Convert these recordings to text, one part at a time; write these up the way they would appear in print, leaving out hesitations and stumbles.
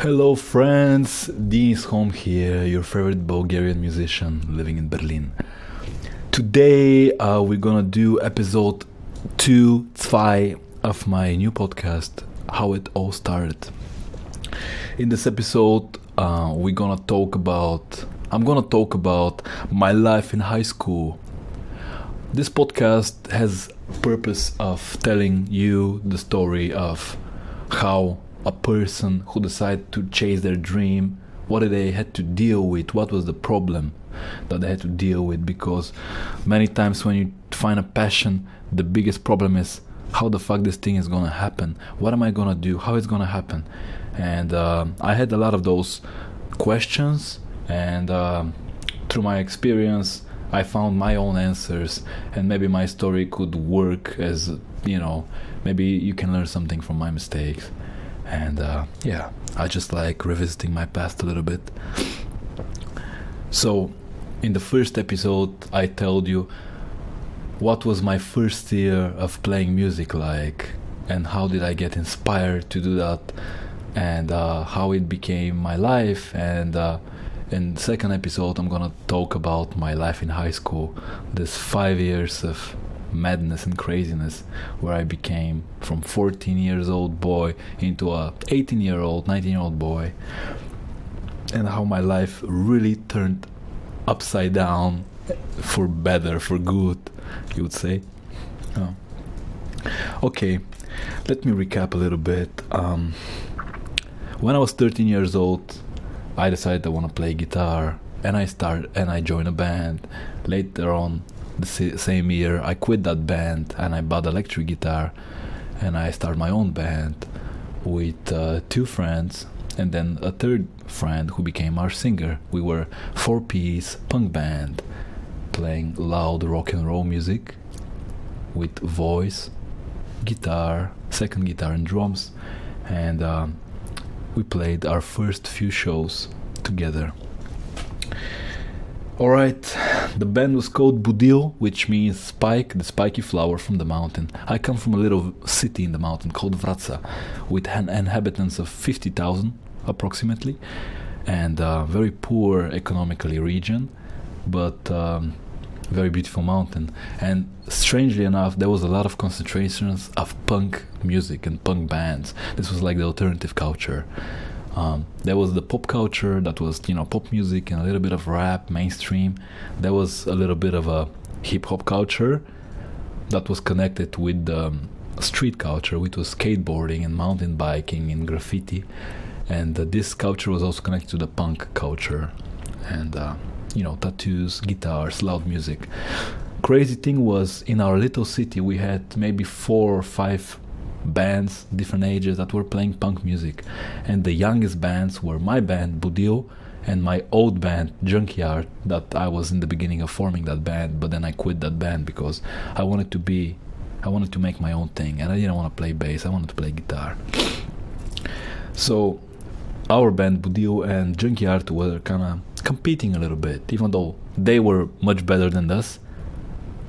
Hello friends, DEANisHOME here, your favorite Bulgarian musician living in Berlin. Today we're gonna do episode 2 of my new podcast, How It All Started. In this episode I'm gonna talk about my life in high school. This podcast has purpose of telling you the story of how a person who decided to chase their dream, what they had to deal with, what was the problem that they had to deal with, because many times when you find a passion, the biggest problem is how the fuck this thing is gonna happen, what am I gonna do, how it's gonna happen. And I had a lot of those questions, and through my experience I found my own answers, and maybe my story could work as, maybe you can learn something from my mistakes. And I just like revisiting my past a little bit. So in the first episode I told you what was my first year of playing music like, and how did I get inspired to do that, and how it became my life. And in the second episode I'm gonna talk about my life in high school, this 5 years of madness and craziness, where I became from 14 years old boy into a 18-year-old, 19-year-old boy, and how my life really turned upside down for better, for good, you would say. Okay, let me recap a little bit. When I was 13 years old, I decided I want to play guitar, and I joined a band. Later on the same year I quit that band and I bought electric guitar, and I started my own band with 2 friends and then a third friend who became our singer. We were 4-piece punk band playing loud rock and roll music with voice, guitar, second guitar and drums, and we played our first few shows together. Alright, the band was called Budil, which means spike, the spiky flower from the mountain. I come from a little city in the mountain called Vratsa, with inhabitants of 50,000 approximately, and very poor economically region, but very beautiful mountain. And strangely enough, there was a lot of concentrations of punk music and punk bands. This was like the alternative culture. There was the pop culture that was, pop music and a little bit of rap, mainstream. There was a little bit of a hip-hop culture that was connected with the street culture, which was skateboarding and mountain biking and graffiti. And this culture was also connected to the punk culture. And, tattoos, guitars, loud music. Crazy thing was, in our little city, we had maybe 4 or 5 bands, different ages, that were playing punk music, and the youngest bands were my band Budil and my old band Junkyard, that I was in the beginning of forming that band, but then I quit that band because I wanted to make my own thing, and I didn't want to play bass, I wanted to play guitar. So our band Budil and Junkyard were kind of competing a little bit, even though they were much better than us,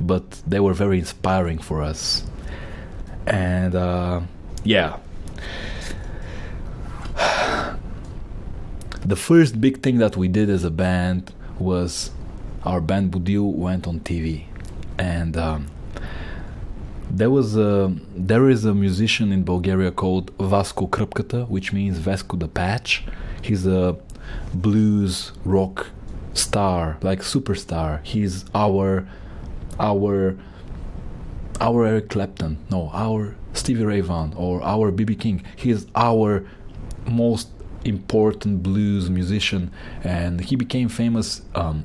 but they were very inspiring for us. And the first big thing that we did as a band was our band Budil went on TV, and there is a musician in Bulgaria called Vasco Krpkata, which means Vasco de Patch. He's a blues rock star, like superstar. He's our Eric Clapton, no, our Stevie Ray Vaughan, or our B.B. King. He is our most important blues musician, and he became famous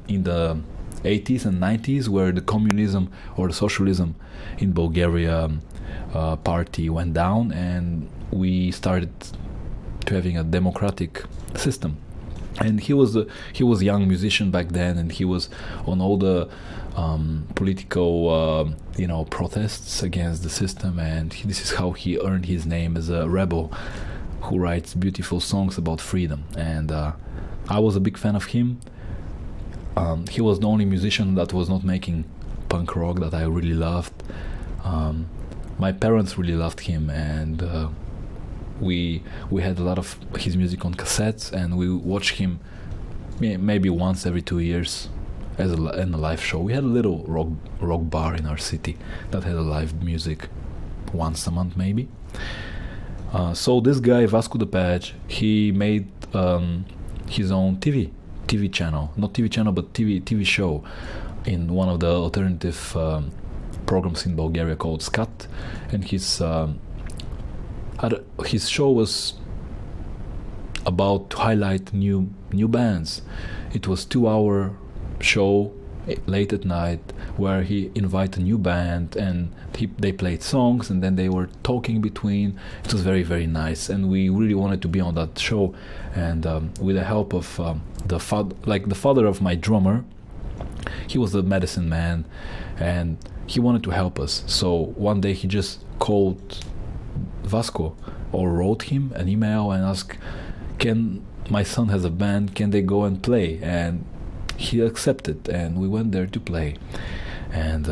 in the 80s and 90s, where the communism or the socialism in Bulgaria party went down, and we started to having a democratic system. And he was a young musician back then, and he was on all the political protests against the system, and this is how he earned his name as a rebel who writes beautiful songs about freedom. And I was a big fan of him. He was the only musician that was not making punk rock that I really loved. My parents really loved him, and we had a lot of his music on cassettes, and we watched him maybe once every 2 years in a live show. We had a little rock bar in our city that had a live music once a month maybe. So this guy Vasco de Patch, he made his own TV channel, not TV channel but TV show in one of the alternative programs in Bulgaria called Scat, and his show was about to highlight new bands. It was 2-hour show late at night where he invited a new band, and they played songs, and then they were talking between. It was very, very nice, and we really wanted to be on that show. And with the help of the father of my drummer, he was the medicine man, and he wanted to help us. So one day he just called Vasco or wrote him an email and asked, "Can my son has a band? Can they go and play?" And he accepted, and we went there to play. And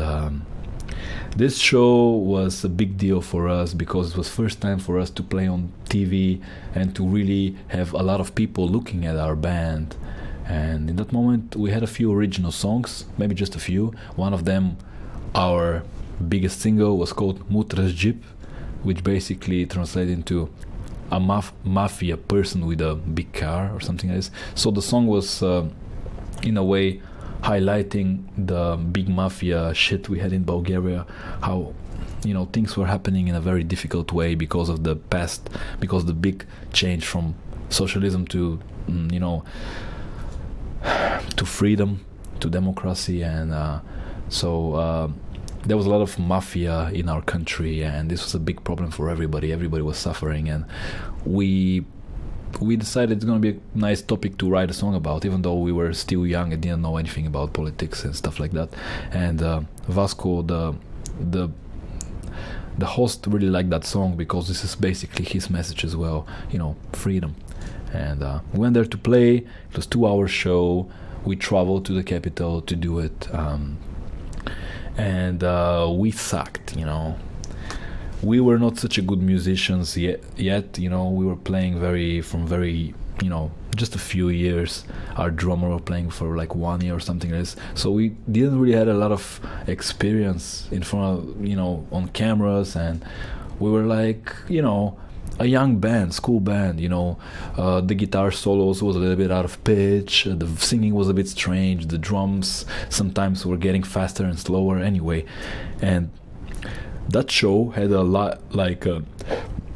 this show was a big deal for us because it was first time for us to play on TV and to really have a lot of people looking at our band. And in that moment we had a few original songs, maybe just a few. One of them, our biggest single, was called Mutras Jeep, which basically translated into a mafia person with a big car or something like this. So the song was in a way highlighting the big mafia shit we had in Bulgaria, how things were happening in a very difficult way because of the past, because the big change from socialism to to freedom, to democracy. And so there was a lot of mafia in our country, and this was a big problem for everybody. Everybody was suffering, and we decided it's going to be a nice topic to write a song about, even though we were still young and didn't know anything about politics and stuff like that. And Vasco, the host, really liked that song because this is basically his message as well, freedom. And we went there to play. It was a 2-hour show. We traveled to the capital to do it, and we sucked. We were not such a good musicians yet. We were playing just a few years. Our drummer was playing for like 1 year or something like this. So we didn't really had a lot of experience in front of, on cameras, and we were like, a young band, school band, the guitar solos was a little bit out of pitch, the singing was a bit strange, the drums sometimes were getting faster and slower anyway. And that show had a lot,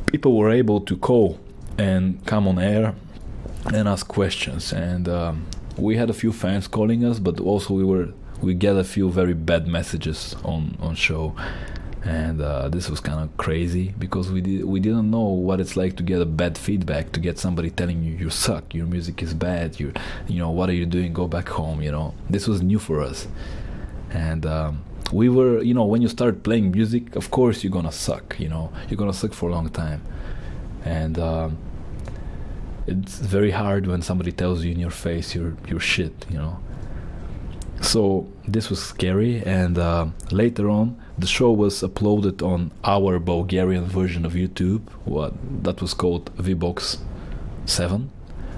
people were able to call and come on air and ask questions, and we had a few fans calling us, but also we get a few very bad messages on show. And this was kind of crazy because we didn't know what it's like to get a bad feedback, to get somebody telling you suck, your music is bad, what are you doing, go back home. This was new for us. And we were, when you start playing music, of course you're gonna suck, you're gonna suck for a long time. And it's very hard when somebody tells you in your face you're shit, So this was scary. And later on, the show was uploaded on our Bulgarian version of YouTube, that was called VBox 7,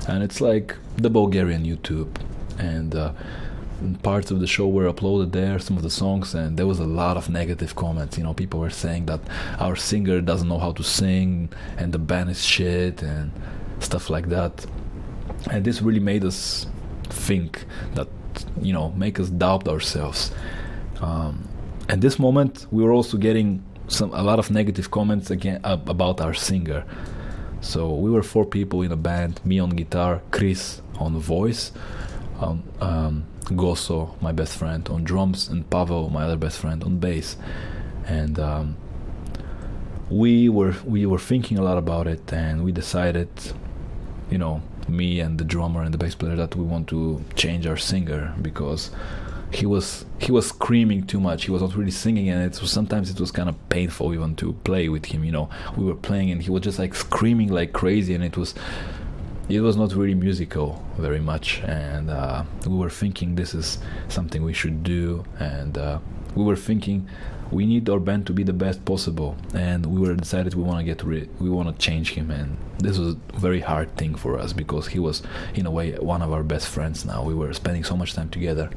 and it's like the Bulgarian YouTube. And parts of the show were uploaded there, some of the songs, and there was a lot of negative comments. People were saying that our singer doesn't know how to sing, and the band is shit, and stuff like that. And this really made us think that, make us doubt ourselves. At this moment, we were also getting a lot of negative comments again about our singer. So we were 4 people in a band: me on guitar, Chris on voice, Goso, my best friend, on drums, and Pavel, my other best friend, on bass. And we were thinking a lot about it, and we decided, me and the drummer and the bass player, that we want to change our singer because he was screaming too much. He was not really singing, and sometimes it was kind of painful even to play with him. We were playing and he was just like screaming like crazy, and it was not really musical very much. And we were thinking this is something we should do, and we were thinking we need our band to be the best possible, and we were decided we want to change him, and this was a very hard thing for us because he was in a way one of our best friends. Now we were spending so much time together.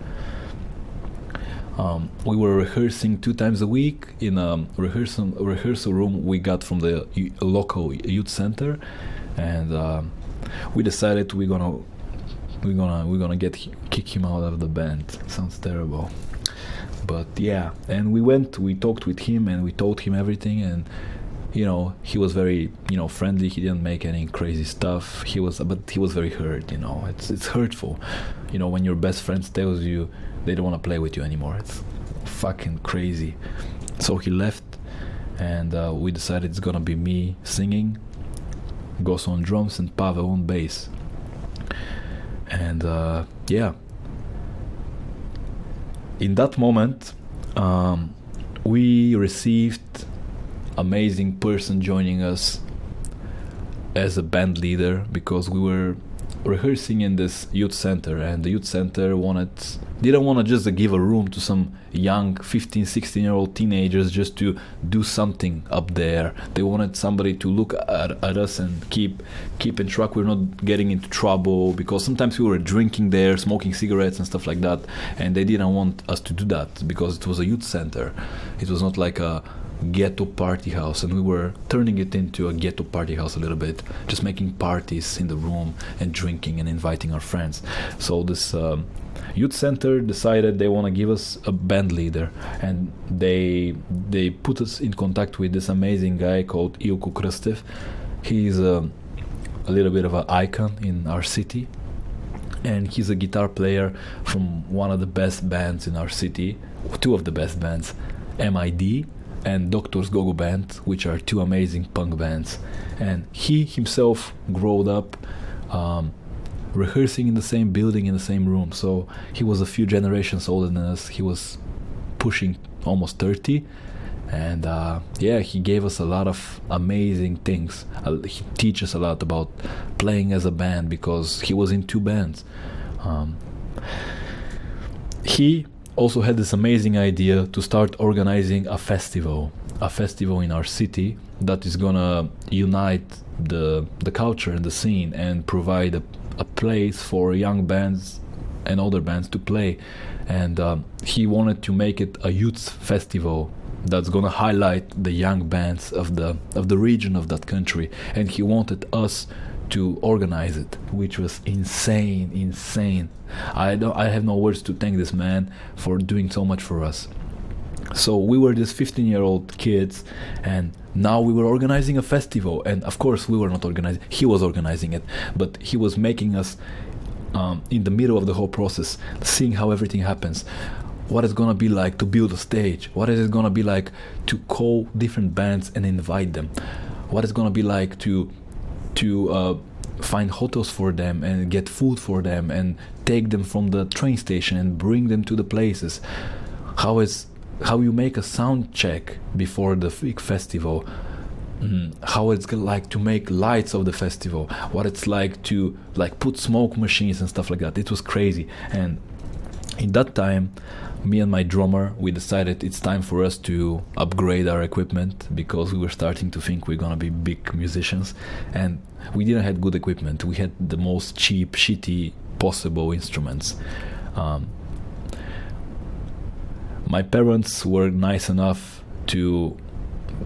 We were rehearsing 2 times a week in a rehearsal room we got from the local youth center, and we decided we're gonna kick him out of the band. Sounds terrible, but yeah. And we talked with him and we told him everything, and he was very friendly. He didn't make any crazy stuff. But he was very hurt. It's hurtful when your best friend tells you they don't want to play with you anymore. It's fucking crazy. So he left, and we decided it's gonna be me singing, Goss on drums, and Pavel on bass. And yeah, in that moment we received amazing person joining us as a band leader, because we were rehearsing in this youth center, and the youth center didn't want to just give a room to some young 15-16-year-old teenagers just to do something up there. They wanted somebody to look at us and keep in track we're not getting into trouble, because sometimes we were drinking there, smoking cigarettes and stuff like that, and they didn't want us to do that because it was a youth center. It was not like a ghetto party house, and we were turning it into a ghetto party house a little bit, just making parties in the room and drinking and inviting our friends. So this youth center decided they want to give us a band leader, and they put us in contact with this amazing guy called Ilko Krstev. He's a little bit of an icon in our city, and he's a guitar player from one of the best bands in our city, 2 of the best bands, MID and Doctor's Go-Go Band, which are 2 amazing punk bands. And he himself grew up rehearsing in the same building, in the same room. So he was a few generations older than us. He was pushing almost 30, and yeah, he gave us a lot of amazing things. He teaches us a lot about playing as a band, because he was in 2 bands. He also had this amazing idea to start organizing a festival in our city that is gonna unite the culture and the scene and provide a place for young bands and older bands to play. And he wanted to make it a youth festival that's gonna highlight the young bands of the region of that country, and he wanted us to organize it, which was insane. I have no words to thank this man for doing so much for us. So we were these 15-year-old kids, and now we were organizing a festival. And of course we were not organizing, he was organizing it, but he was making us in the middle of the whole process, seeing how everything happens. What it's gonna be like to build a stage, what is it gonna be like to call different bands and invite them, what it's gonna be like to find hotels for them and get food for them and take them from the train station and bring them to the places, how you make a sound check before the big festival, how it's like to make lights of the festival, what it's like to put smoke machines and stuff like that. It was crazy. And in that time, me and my drummer, we decided it's time for us to upgrade our equipment, because we were starting to think we're gonna be big musicians, and we didn't have good equipment. We had the most cheap, shitty possible instruments. My parents were nice enough to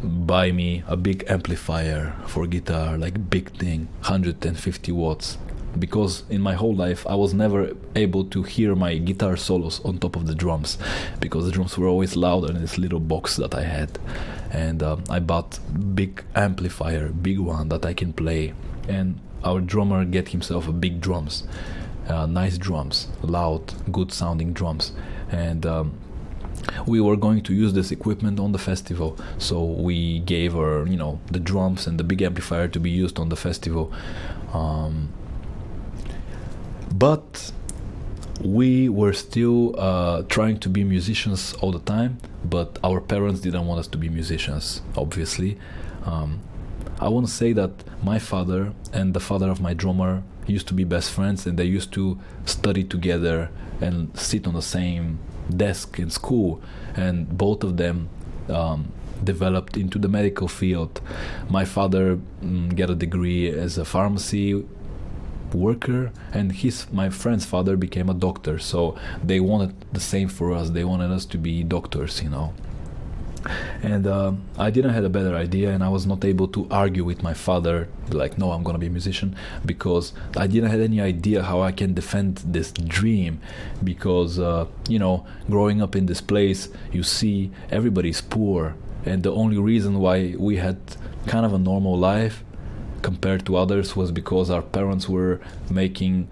buy me a big amplifier for guitar, like big thing, 150 watts. Because in my whole life I was never able to hear my guitar solos on top of the drums, because the drums were always louder in this little box that I had. And I bought big amplifier, big one that I can play. And our drummer get himself a big drums, nice drums, loud, good sounding drums. And we were going to use this equipment on the festival, so we gave her, the drums and the big amplifier to be used on the festival. But we were still trying to be musicians all the time, but our parents didn't want us to be musicians, obviously. I want to say that my father and the father of my drummer used to be best friends, and they used to study together and sit on the same desk in school, and both of them developed into the medical field. My father got a degree as a pharmacy worker, and my friend's father became a doctor. So they wanted the same for us. They wanted us to be doctors, And I didn't have a better idea, and I was not able to argue with my father, like, no, I'm gonna be a musician, because I didn't have any idea how I can defend this dream. Because growing up in this place, you see everybody's poor, and the only reason why we had kind of a normal life compared to others was because our parents were making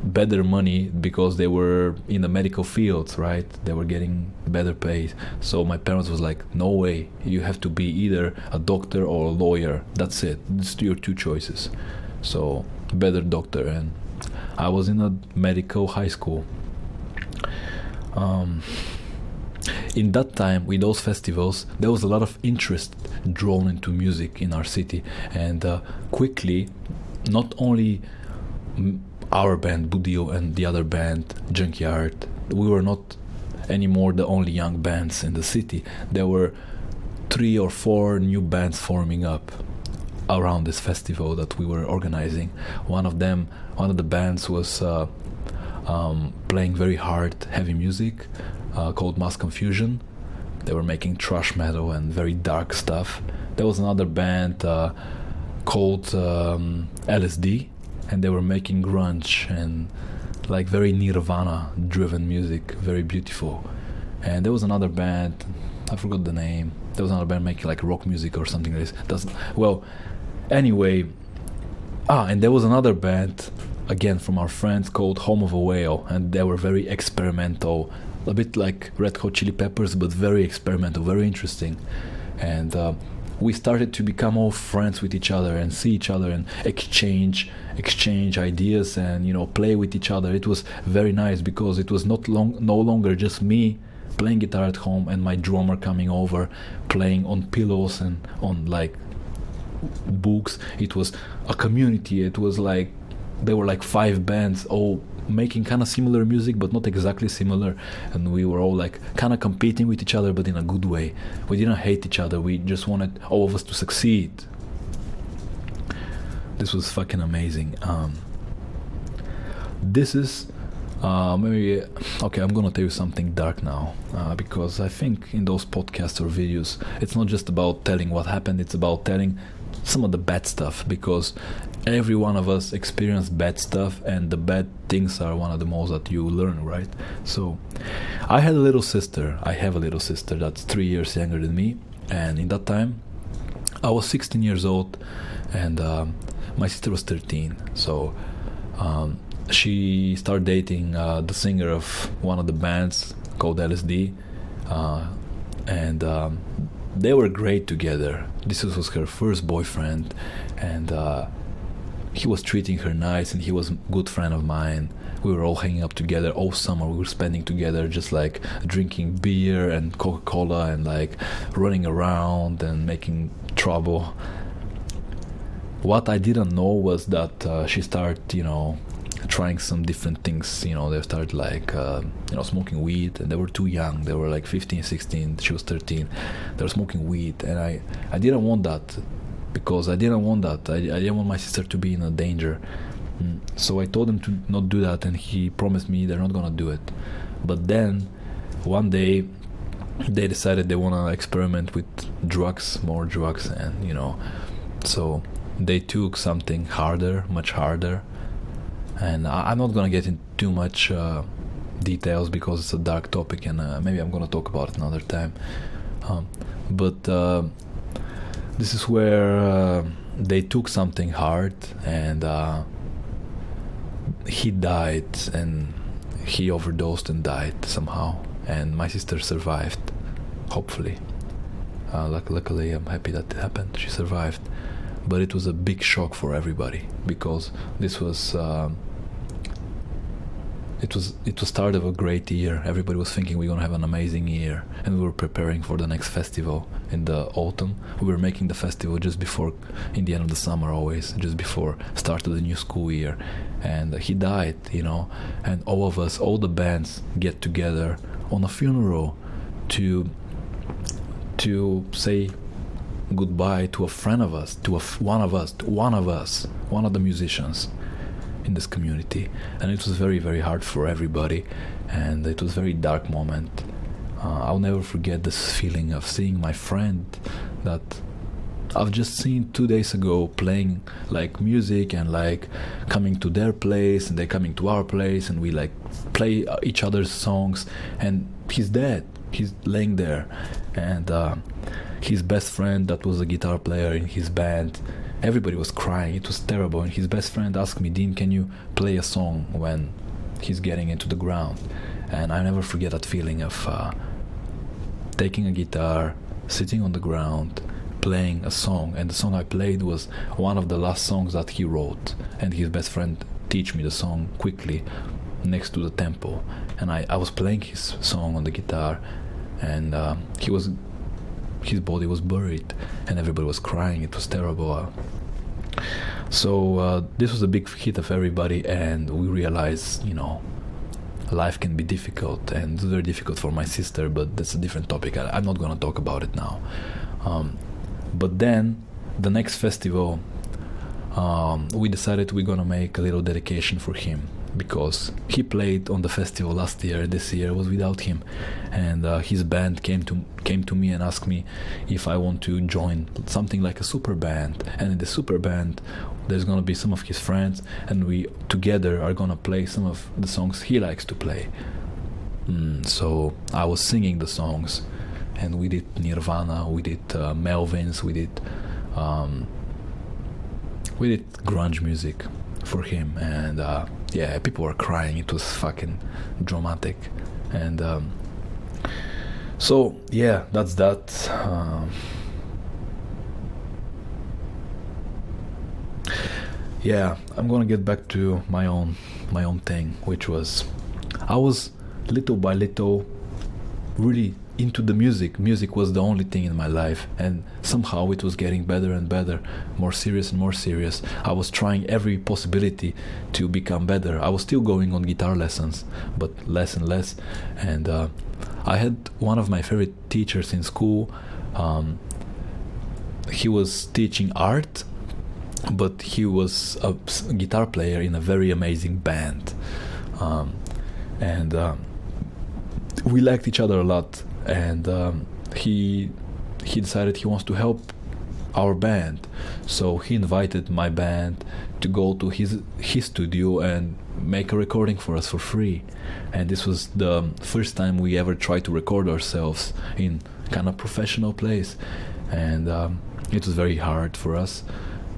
better money because they were in the medical fields, right? They were getting better paid. So my parents was like, no way, you have to be either a doctor or a lawyer. That's it. It's your two choices. So better doctor. And I was in a medical high school. In that time, with those festivals, there was a lot of interest drawn into music in our city. And quickly, not only our band Budil and the other band Junkyard, we were not anymore the only young bands in the city. There were 3 or 4 new bands forming up around this festival that we were organizing. One of the bands was playing very hard heavy music called Mass Confusion. They were making thrash metal and very dark stuff. There was another band called LSD, and they were making grunge and like very Nirvana driven music, very beautiful. And there was another band, I forgot the name. There was another band making like rock music or something like this. And there was another band again from our friends called Home of a Whale, and they were very experimental, a bit like Red Hot Chili Peppers, but very experimental, very interesting. And we started to become all friends with each other and see each other and exchange ideas and play with each other. It was very nice because it was no longer just me playing guitar at home and my drummer coming over playing on pillows and on like books. It was a community. It was like there were like 5 bands all making kind of similar music but not exactly similar, and we were all like kind of competing with each other but in a good way. We didn't hate each other, we just wanted all of us to succeed. This was fucking amazing. This is I'm gonna tell you something dark now, because I think in those podcasts or videos it's not just about telling what happened, it's about telling some of the bad stuff, because every one of us experienced bad stuff, and the bad things are one of the most that you learn, right? So I have a little sister that's 3 years younger than me, and in that time I was 16 years old and my sister was 13. So she started dating the singer of one of the bands called LSD, and they were great together. This was her first boyfriend, and he was treating her nice, and he was a good friend of mine. We were all hanging up together all summer. We were spending together just like drinking beer and Coca-Cola and like running around and making trouble. What I didn't know was that she started, trying some different things. They started like smoking weed, and they were too young. They were like 15, 16, she was 13. They were smoking weed, and I didn't want that, because I didn't want my sister to be in a danger. So I told him to not do that, and he promised me they're not gonna do it. But then one day they decided they want to experiment with more drugs, and so they took something harder, much harder. And I'm not gonna get into too much details because it's a dark topic, and maybe I'm gonna talk about it another time. But this is where they took something hard, and he died, and he overdosed and died somehow, and my sister survived, hopefully. Luckily, I'm happy that it happened. She survived, but it was a big shock for everybody, because this was it was start of a great year. Everybody was thinking we're gonna have an amazing year, and we were preparing for the next festival in the autumn. We were making the festival just before, in the end of the summer, always just before start of the new school year. And he died, and all of us, all the bands, get together on a funeral to say goodbye to a friend of us, one of the musicians in this community. And it was very, very hard for everybody, and it was a very dark moment. I'll never forget this feeling of seeing my friend that I've just seen 2 days ago playing like music and like coming to their place, and they're coming to our place, and we like play each other's songs, and he's dead. He's laying there. And his best friend, that was a guitar player in his band, everybody was crying. It was terrible. And his best friend asked me, Dean, can you play a song when he's getting into the ground? And I never forget that feeling of taking a guitar, sitting on the ground, playing a song. And the song I played was one of the last songs that he wrote, and his best friend teach me the song quickly next to the tempo. And I was playing his song on the guitar, and his body was buried, and everybody was crying. It was terrible. So this was a big hit of everybody, and we realized, life can be difficult, and it's very difficult for my sister, but that's a different topic. I'm not going to talk about it now. But then, the next festival, we decided we're going to make a little dedication for him, because he played on the festival last year. This year was without him, and his band came to me and asked me if I want to join something like a super band. And in the super band, there's gonna be some of his friends, and we together are gonna play some of the songs he likes to play. So I was singing the songs, and we did Nirvana, we did Melvins, we did grunge music for him, and people were crying. It was fucking dramatic. And so that's that. I'm gonna get back to my own thing, which was, I was little by little really into the music. Music was the only thing in my life, and somehow it was getting better and better, more serious and more serious. I was trying every possibility to become better. I was still going on guitar lessons, but less and less. And I had one of my favorite teachers in school. He was teaching art, but he was a guitar player in a very amazing band. And we liked each other a lot. And he decided he wants to help our band, so he invited my band to go to his studio and make a recording for us for free. And this was the first time we ever tried to record ourselves in kind of professional place, and it was very hard for us,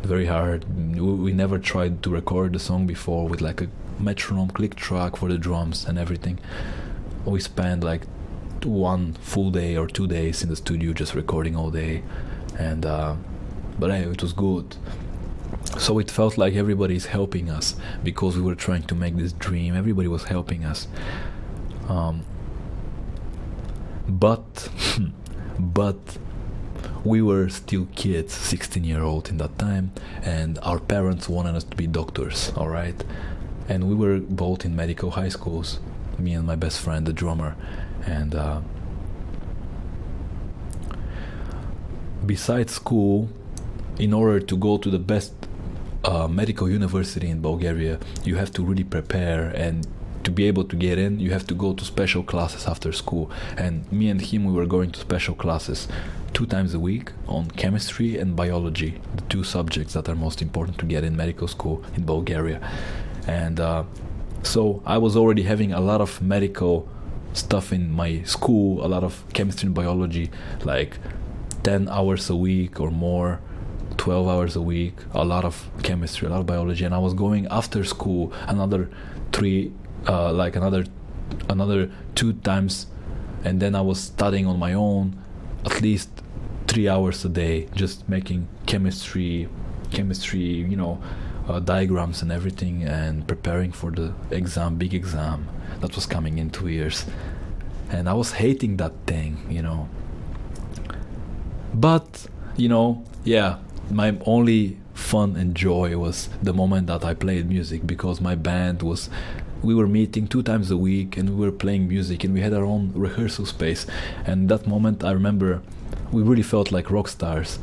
very hard. We never tried to record the song before with like a metronome click track for the drums and everything. We spent like 1 full day or 2 days in the studio just recording all day, and but anyway, it was good. So it felt like everybody is helping us, because we were trying to make this dream. Everybody was helping us, but we were still kids, 16-year-old in that time, and our parents wanted us to be doctors, all right? And we were both in medical high schools, me and my best friend, the drummer. And besides school, in order to go to the best medical university in Bulgaria, you have to really prepare, and to be able to get in, you have to go to special classes after school. And me and him, we were going to special classes 2 times a week on chemistry and biology, the 2 subjects that are most important to get in medical school in Bulgaria. And so I was already having a lot of medical stuff in my school, a lot of chemistry and biology, like 10 hours a week or more, 12 hours a week, a lot of chemistry, a lot of biology. And I was going after school another 2 times, and then I was studying on my own at least 3 hours a day, just making chemistry, diagrams and everything, and preparing for the exam, big exam that was coming in 2 years. And I was hating that thing, But, my only fun and joy was the moment that I played music, because my band we were meeting 2 times a week and we were playing music, and we had our own rehearsal space. And that moment, I remember, we really felt like rock stars.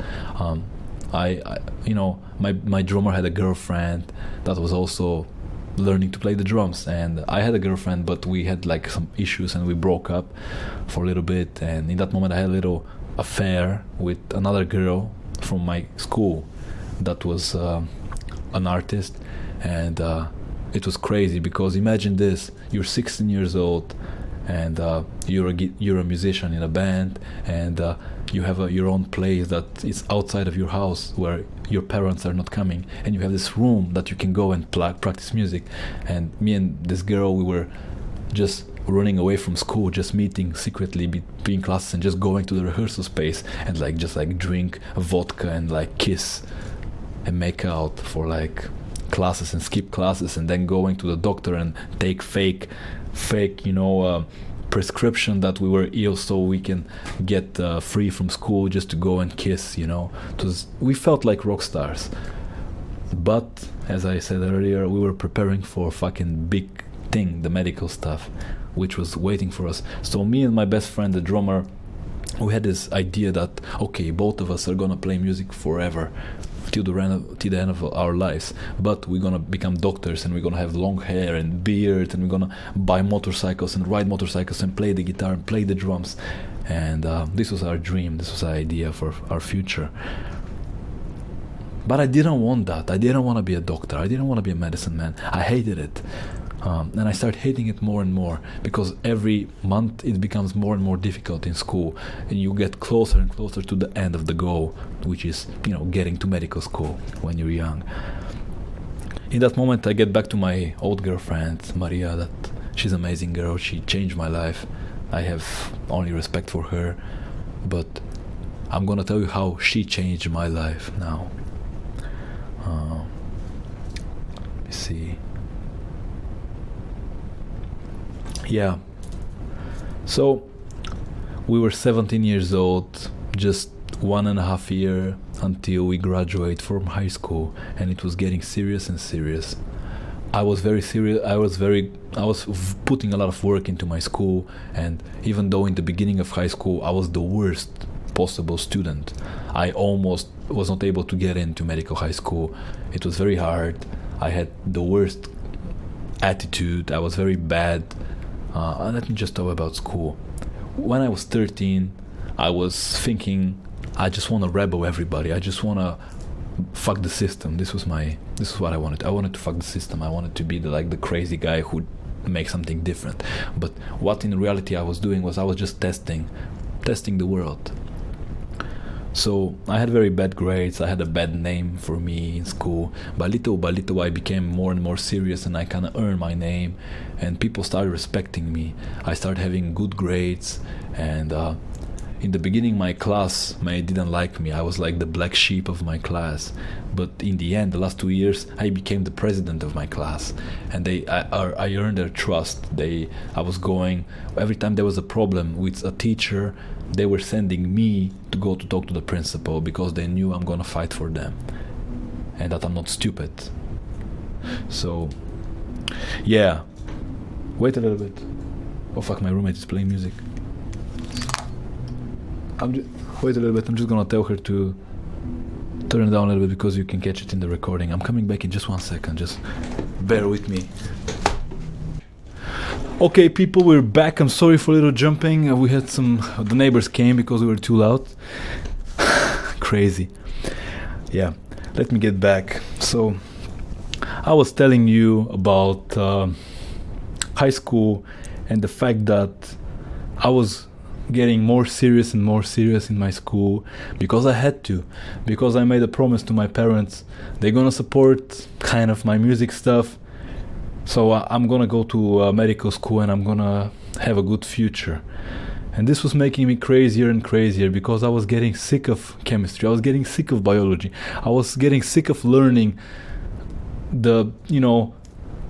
My drummer had a girlfriend that was also learning to play the drums, and I had a girlfriend, but we had like some issues and we broke up for a little bit. And in that moment, I had a little affair with another girl from my school that was an artist. And it was crazy, because imagine this: you're 16 years old, and you're a musician in a band, and you have your own place that is outside of your house where your parents are not coming, and you have this room that you can go and practice music. And me and this girl, we were just running away from school, just meeting secretly between classes and just going to the rehearsal space and just drink vodka and kiss and make out for classes and skip classes, and then going to the doctor and take fake prescription that we were ill, so we can get free from school, just to go and kiss. We felt like rock stars. But as I said earlier, we were preparing for fucking big thing, the medical stuff, which was waiting for us. So me and my best friend, the drummer, we had this idea that, okay, both of us are gonna play music forever, till the end of our lives, but we're gonna become doctors, and we're gonna have long hair and beard, and we're gonna buy motorcycles and ride motorcycles and play the guitar and play the drums. And this was our dream, this was our idea for our future. But I didn't want that. I didn't want to be a doctor. I didn't want to be a medicine man. I hated it. And I started hating it more and more, because every month it becomes more and more difficult in school, and you get closer and closer to the end of the goal, which is, getting to medical school when you're young. In that moment, I get back to my old girlfriend, Maria, that she's an amazing girl. She changed my life. I have only respect for her, but I'm gonna tell you how she changed my life now. Let me see. Yeah, so we were 17 years old, just 1.5 years until we graduate from high school, and it was getting serious and serious. I was very serious. I was putting a lot of work into my school, and even though in the beginning of high school I was the worst possible student, I almost was not able to get into medical high school. It was very hard. I had the worst attitude. I was very bad. Let me just talk about school. When I was 13, I was thinking, I just want to rebel everybody. I just want to fuck the system. This is what I wanted. I wanted to fuck the system. I wanted to be the crazy guy who makes something different. But what in reality I was doing was I was just testing the world. So I had very bad grades. I had a bad name for me in school. But little by little I became more and more serious, and I kind of earned my name, and people started respecting me. I started having good grades, and in the beginning my classmate didn't like me. I was like the black sheep of my class. But in the end, the last 2 years, I became the president of my class, and I earned their trust. I was going, every time there was a problem with a teacher, they were sending me to go to talk to the principal, because they knew I'm gonna fight for them and that I'm not stupid. So yeah, wait a little bit. Oh fuck, my roommate is playing music. Wait a little bit, I'm just gonna tell her to turn it down a little bit, because you can catch it in the recording. I'm coming back in just 1 second, just bear with me. Okay, people, we're back. I'm sorry for a little jumping. We had the neighbors came because we were too loud. Crazy. Yeah, let me get back. So, I was telling you about high school and the fact that I was getting more serious and more serious in my school, because I had to, because I made a promise to my parents. They're gonna support kind of my music stuff. So I'm gonna go to medical school, and I'm gonna have a good future. And this was making me crazier and crazier, because I was getting sick of chemistry. I was getting sick of biology. I was getting sick of learning the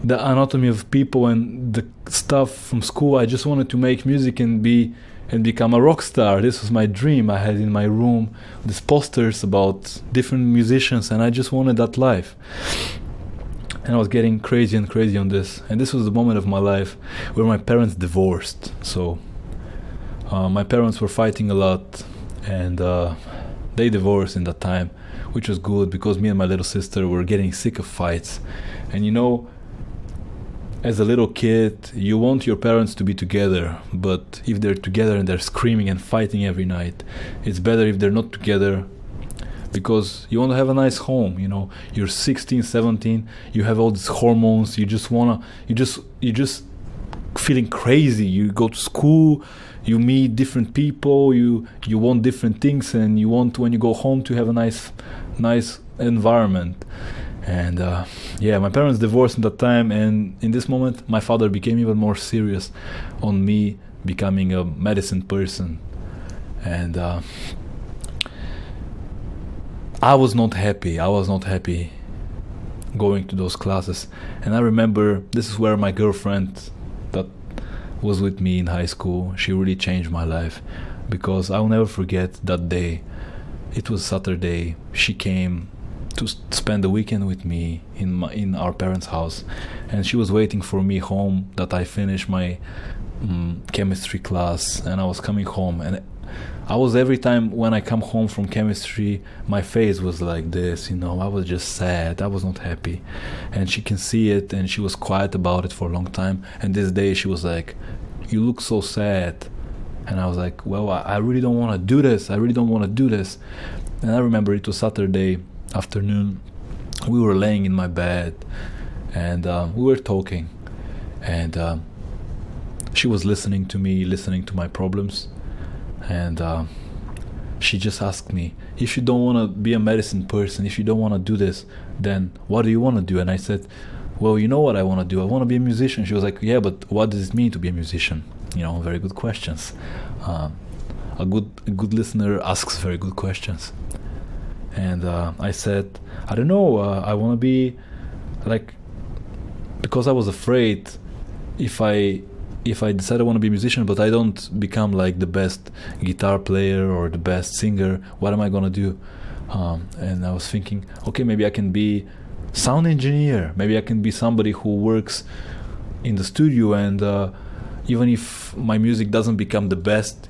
anatomy of people and the stuff from school. I just wanted to make music and become a rock star. This was my dream. I had in my room these posters about different musicians, and I just wanted that life. And I was getting crazy and crazy on this. And this was the moment of my life where my parents divorced. So my parents were fighting a lot, and they divorced in that time, which was good because me and my little sister were getting sick of fights. And as a little kid, you want your parents to be together, but if they're together and they're screaming and fighting every night, it's better if they're not together, because you want to have a nice home. You're 16, 17, you have all these hormones, you just feeling crazy. You go to school, you meet different people, you want different things, and you want, when you go home, to have a nice environment. And my parents divorced in that time, and in this moment my father became even more serious on me becoming a medicine person. And I was not happy going to those classes. And I remember, this is where my girlfriend that was with me in high school, she really changed my life, because I'll never forget that day. It was Saturday. She came to spend the weekend with me in our parents' house, and she was waiting for me home, that I finished my chemistry class, and I was coming home. And I was, every time when I come home from chemistry, my face was like this, I was just sad, I was not happy. And she can see it, and she was quiet about it for a long time. And this day she was like, "You look so sad." And I was like, well, I really don't want to do this. And I remember it was Saturday afternoon. We were laying in my bed, and we were talking, and she was listening to me, listening to my problems. And she just asked me, if you don't want to be a medicine person, if you don't want to do this, then what do you want to do? And I said, well, you know what I want to do? I want to be a musician. She was like, yeah, but what does it mean to be a musician? Very good questions. A good listener asks very good questions. And I said, I don't know, I want to be because I was afraid if I decide I want to be a musician, but I don't become like the best guitar player or the best singer, what am I going to do? And I was thinking, okay, maybe I can be sound engineer. Maybe I can be somebody who works in the studio, and even if my music doesn't become the best,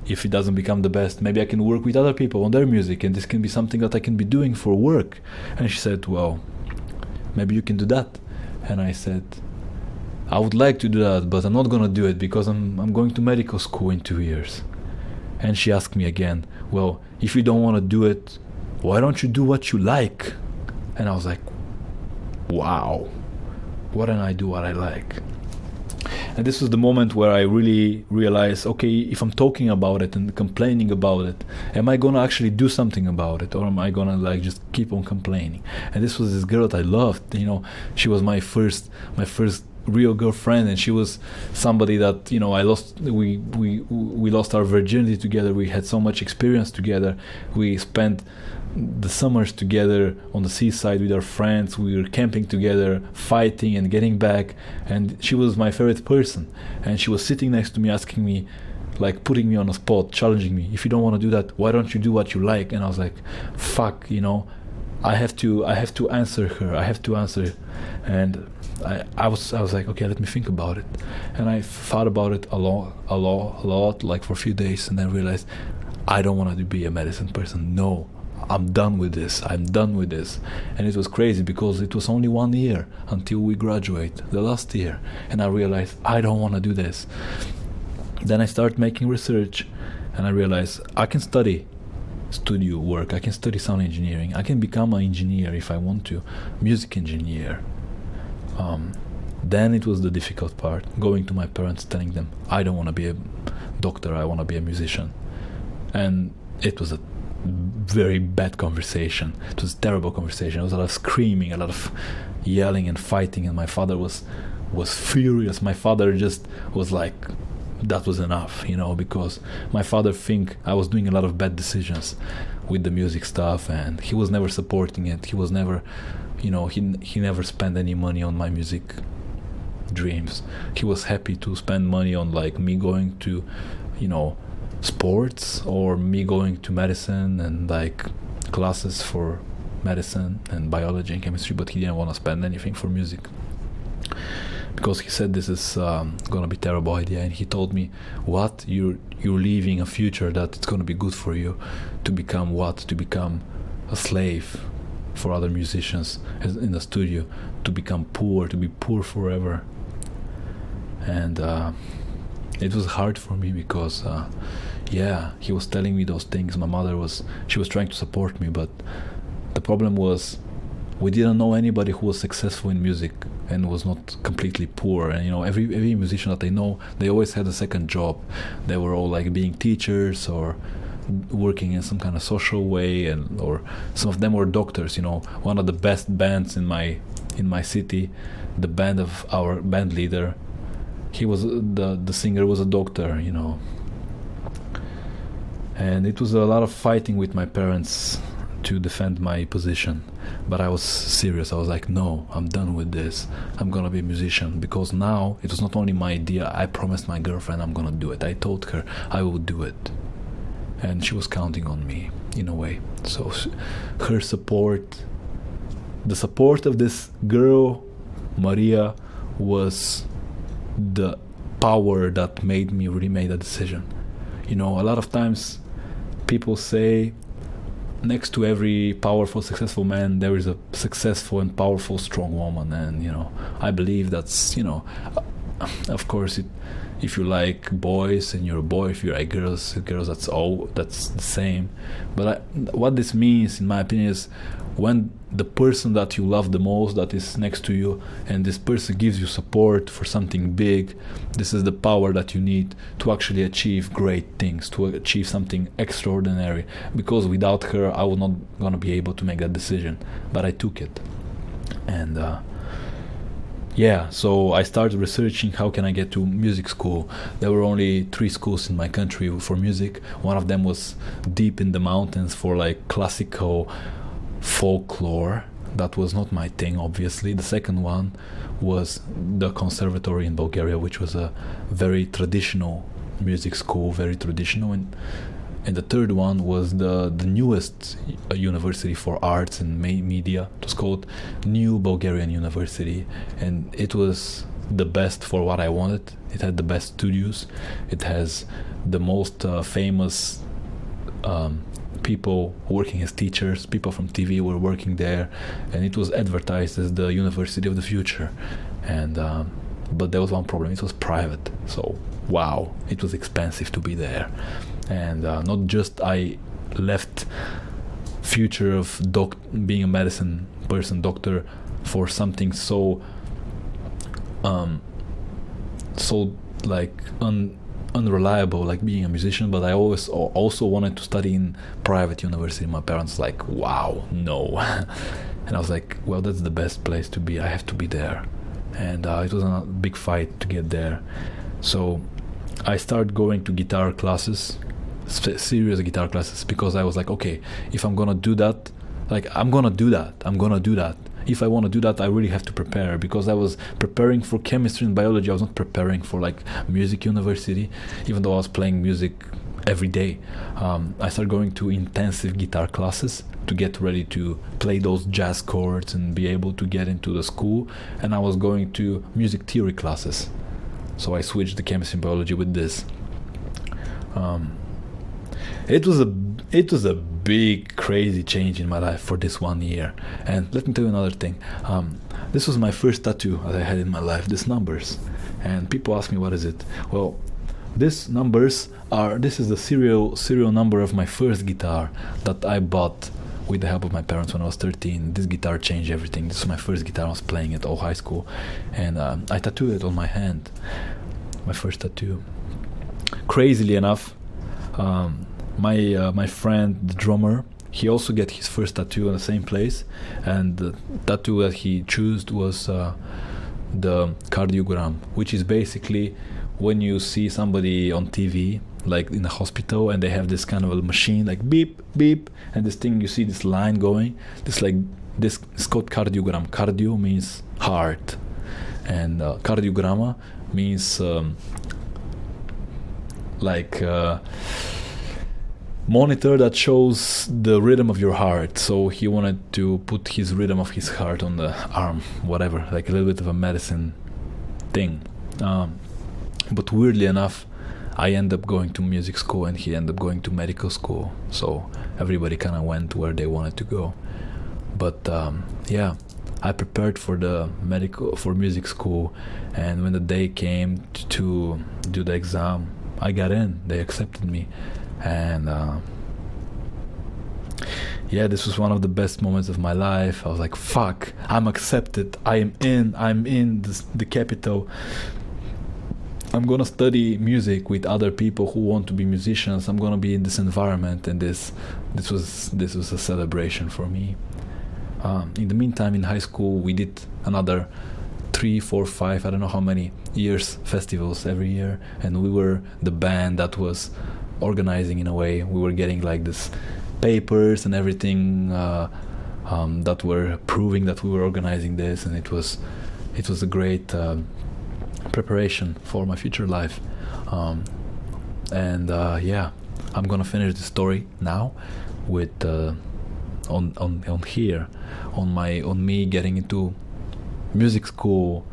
maybe I can work with other people on their music, and this can be something that I can be doing for work. And she said, well, maybe you can do that. And I said, I would like to do that, but I'm not going to do it because I'm going to medical school in 2 years. And she asked me again, well, if you don't want to do it, why don't you do what you like? And I was like, wow, why don't I do what I like? And this was the moment where I really realized, okay, if I'm talking about it and complaining about it, am I going to actually do something about it, or am I going to just keep on complaining? And this was this girl that I loved. She was my first real girlfriend, and she was somebody that I lost. We lost our virginity together. We had so much experience together. We spent the summers together on the seaside with our friends. We were camping together, fighting and getting back, and she was my favorite person. And she was sitting next to me, asking me, putting me on a spot, challenging me, if you don't want to do that, why don't you do what you like? And I was like, fuck, I have to answer her. And I was like, okay, let me think about it. And I thought about it a lot, for a few days, and then realized I don't want to be a medicine person. No, I'm done with this. And it was crazy because it was only 1 year until we graduate, the last year. And I realized I don't want to do this. Then I started making research, and I realized I can study studio work, I can study sound engineering, I can become an engineer if I want to, music engineer. Then it was the difficult part, going to my parents, telling them I don't want to be a doctor, I want to be a musician. And it was a very bad conversation. It was a terrible conversation. There was a lot of screaming, a lot of yelling and fighting, and my father was furious. My father just was like, that was enough, because my father think I was doing a lot of bad decisions with the music stuff, and he was never supporting it. He was never he never spent any money on my music dreams. He was happy to spend money on like me going to sports, or me going to medicine and like classes for medicine and biology and chemistry, but he didn't want to spend anything for music, because he said this is gonna be terrible idea. And he told me, what, you're leaving a future that it's gonna be good for you to become a slave for other musicians in the studio, to become poor, to be poor forever. And it was hard for me, because he was telling me those things. My mother was trying to support me, but the problem was we didn't know anybody who was successful in music and was not completely poor. And every musician that I know, they always had a second job. They were all like being teachers or working in some kind of social way, or some of them were doctors. One of the best bands in my city, the band of our band leader, he was the singer was a doctor. And it was a lot of fighting with my parents to defend my position, but I was serious. I was like, no, I'm done with this. I'm gonna be a musician, because now it was not only my idea. I promised my girlfriend I'm gonna do it. I told her I would do it, and she was counting on me in a way. So her support, the support of this girl Maria, was the power that made me really make a decision. A lot of times people say, next to every powerful, successful man, there is a successful and powerful, strong woman. And I believe that's of course, if you like boys and you're a boy, if you like girls, that's the same. But what this means, in my opinion, is when the person that you love the most, that is next to you, and this person gives you support for something big, this is the power that you need to actually achieve great things, to achieve something extraordinary. Because without her, I was not gonna be able to make that decision, but I took it. And so I started researching how can I get to music school. There were only 3 schools in my country for music. One of them was deep in the mountains for like classical folklore. That was not my thing, obviously. The second one was the conservatory in Bulgaria, which was a very traditional music school, very traditional. And the third one was the newest university for arts and media. It was called New Bulgarian University, and it was the best for what I wanted. It had the best studios. It has the most famous people working as teachers. People from TV were working there, and it was advertised as the university of the future. And but there was one problem: it was private. So wow, it was expensive to be there. And not just I left future of being a medicine person, doctor, for something so like unreliable, like being a musician. But I always also wanted to study in private university. My parents like, wow, no. And I was like, well, that's the best place to be. I have to be there. And it was a big fight to get there. So I started going to guitar classes, serious guitar classes, because I was like, okay, if I'm gonna do that, I'm gonna do that. If I want to do that, I really have to prepare, because I was preparing for chemistry and biology. I was not preparing for like music university, even though I was playing music every day. I started going to intensive guitar classes to get ready to play those jazz chords and be able to get into the school. And I was going to music theory classes. So I switched the chemistry and biology with this. It was a big, crazy change in my life for this 1 year. And let me tell you another thing. This was my first tattoo that I had in my life, these numbers. And people ask me, what is it? Well, these numbers this is the serial number of my first guitar that I bought with the help of my parents when I was 13. This guitar changed everything. This was my first guitar. I was playing at high school. And I tattooed it on my hand. My first tattoo. Crazily enough, my friend, the drummer, he also got his first tattoo in the same place, and the tattoo that he chose was the Cardiogram, which is basically when you see somebody on TV, like in a hospital, and they have this kind of a machine, like beep, beep, and this thing, you see this line going, this like This is called Cardiogram. Cardio means heart, and Cardiogramma means monitor that shows the rhythm of your heart. So he wanted to put his rhythm of his heart on the arm, whatever, like a little bit of a medicine thing. But weirdly enough, I ended up going to music school and he ended up going to medical school. So everybody kind of went where they wanted to go. But I prepared for music school, and when the day came to do the exam, I got in. They accepted me, and this was one of the best moments of my life. I was like, fuck, I'm accepted. I'm in the capital. I'm gonna study music with other people who want to be musicians. I'm gonna be in this environment, and this was a celebration for me. In the meantime, in high school, we did another 3, 4, 5, I don't know how many years festivals every year, and we were the band that was organizing in a way. We were getting like this papers and everything that were proving that we were organizing this, and it was a great preparation for my future life. I'm gonna finish the story now with on me getting into music school.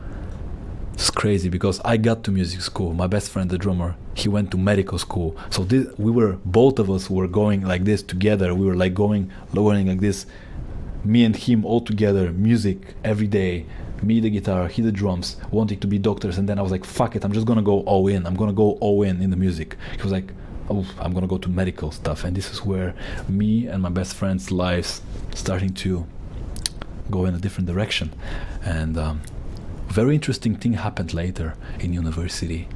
It's crazy because I got to music school. My best friend, the drummer, he went to medical school. So both of us were going like this together. We were like going like this, me and him all together, music every day. Me the guitar, he the drums, wanting to be doctors. And then I was like, fuck it, I'm just gonna go all in. I'm gonna go all in the music. He was like, oh, I'm gonna go to medical stuff. And this is where me and my best friend's lives starting to go in a different direction. And very interesting thing happened later in university.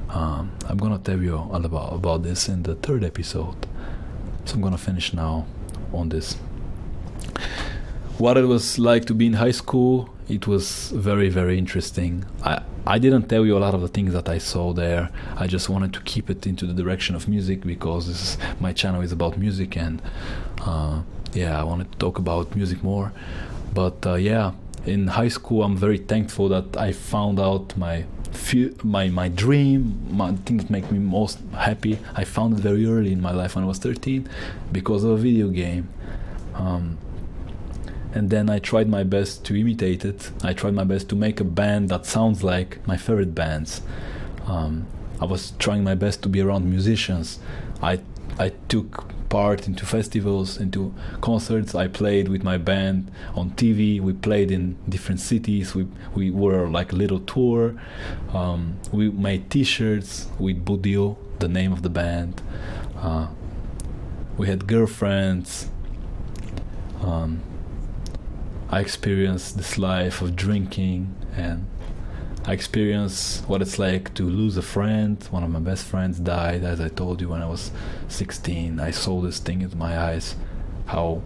I'm gonna tell you all about this in the 3rd episode. So I'm gonna finish now on this. What it was like to be in high school, it was very, very interesting. I didn't tell you a lot of the things that I saw there. I just wanted to keep it into the direction of music because my channel is about music, and I wanted to talk about music more. But in high school, I'm very thankful that I found out my dream, my thing that makes me most happy. I found it very early in my life when I was 13 because of a video game. And then I tried my best to imitate it. I tried my best to make a band that sounds like my favorite bands. I was trying my best to be around musicians. I took part into festivals, into concerts. I played with my band on TV. We played in different cities. We were like a little tour. We made t-shirts with Budil, the name of the band. We had girlfriends. I experienced this life of drinking, and I experienced what it's like to lose a friend. One of my best friends died, as I told you, when I was 16. I saw this thing in my eyes, how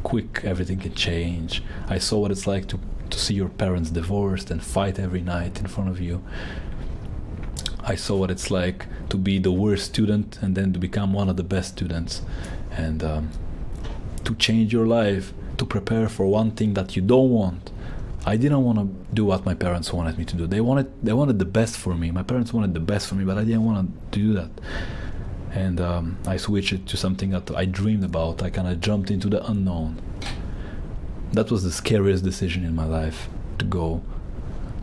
quick everything can change. I saw what it's like to see your parents divorced and fight every night in front of you. I saw what it's like to be the worst student and then to become one of the best students, and to change your life, to prepare for one thing that you don't want. I didn't want to do what my parents wanted me to do. They wanted the best for me. My parents wanted the best for me, but I didn't want to do that. And I switched it to something that I dreamed about. I kind of jumped into the unknown. That was the scariest decision in my life, to go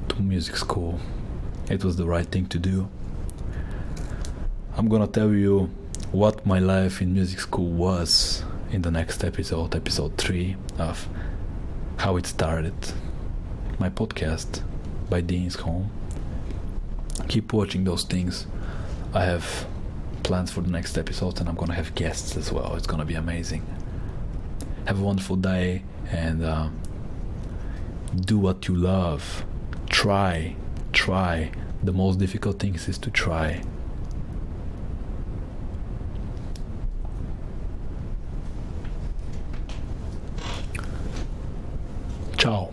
to music school. It was the right thing to do. I'm gonna tell you what my life in music school was in the next episode 3 of how it started. My podcast by DEANisHOME. Keep watching those things. I have plans for the next episode, and I'm gonna have guests as well. It's gonna be amazing. Have a wonderful day, and do what you love. Try. The most difficult thing is to try. Ciao.